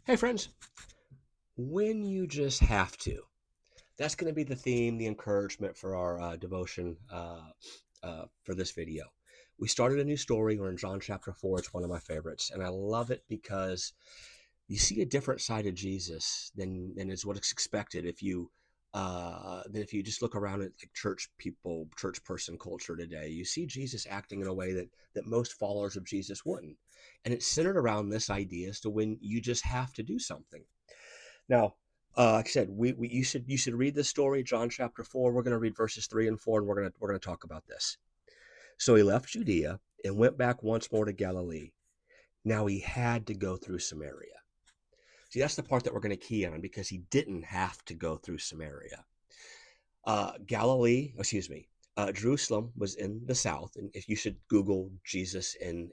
Hey, friends, when you just have to. That's going to be the theme, the encouragement for our devotion for this video. We started a new story. We're in John chapter 4. It's one of my favorites. And I love it because you see a different side of Jesus than is what is expected if you just look around at like church people, church person culture today. You see Jesus acting in a way that most followers of Jesus wouldn't. And it's centered around this idea as to when you just have to do something. Now, like I said, you should read this story, John chapter 4. We're going to read verses 3 and 4, and we're gonna talk about this. So he left Judea and went back once more to Galilee. Now he had to go through Samaria. See, that's the part that we're going to key on because he didn't have to go through Samaria. Jerusalem was in the south, and if you should Google Jesus in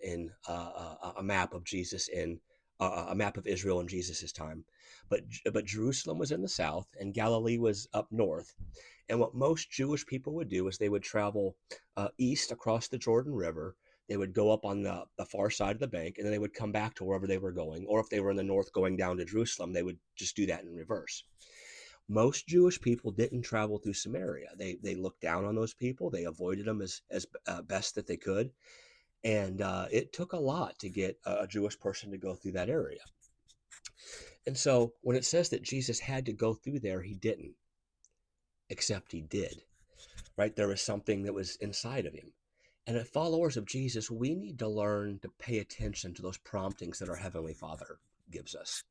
a map of Jesus in a map of Israel in Jesus's time, but Jerusalem was in the south, and Galilee was up north. And what most Jewish people would do is they would travel east across the Jordan River. They would go up on the far side of the bank, and then they would come back to wherever they were going. Or if they were in the north going down to Jerusalem, they would just do that in reverse. Most Jewish people didn't travel through Samaria. They looked down on those people. They avoided them as best that they could, and it took a lot to get a Jewish person to go through that area. And so when it says that Jesus had to go through there, he didn't, except he did. Right? There was something that was inside of him. And as followers of Jesus, we need to learn to pay attention to those promptings that our Heavenly Father gives us.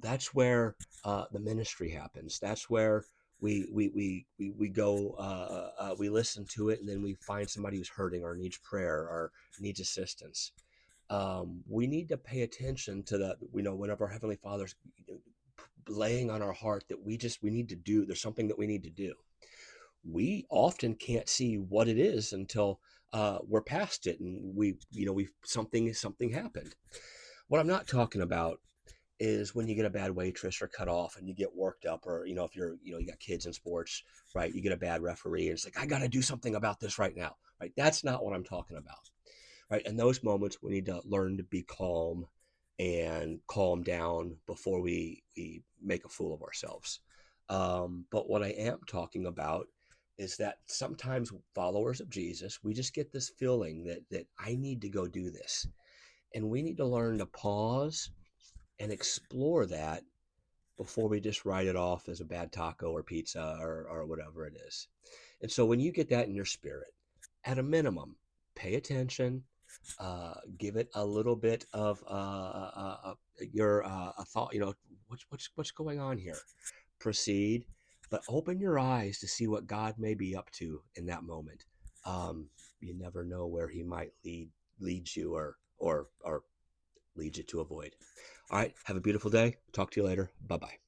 That's where the ministry happens. That's where we go, we listen to it, and then we find somebody who's hurting or needs prayer or needs assistance. We need to pay attention to that. Whenever our Heavenly Father's laying on our heart that we need to do, there's something that we need to do. We often can't see what it is until we're past it, and we something happened. What I'm not talking about is when you get a bad waitress or cut off and you get worked up, or if you're you got kids in sports, right? You get a bad referee and it's like, I got to do something about this right now, right? That's not what I'm talking about, right? In those moments we need to learn to be calm and calm down before we make a fool of ourselves. But what I am talking about is that sometimes followers of Jesus, we just get this feeling that I need to go do this, and we need to learn to pause and explore that before we just write it off as a bad taco or pizza or whatever it is. And so when you get that in your spirit, at a minimum, pay attention, give it a little bit of your a thought. What's going on here. Proceed, but open your eyes to see what God may be up to in that moment. You never know where He might lead you or lead you to avoid. All right. Have a beautiful day. Talk to you later. Bye bye.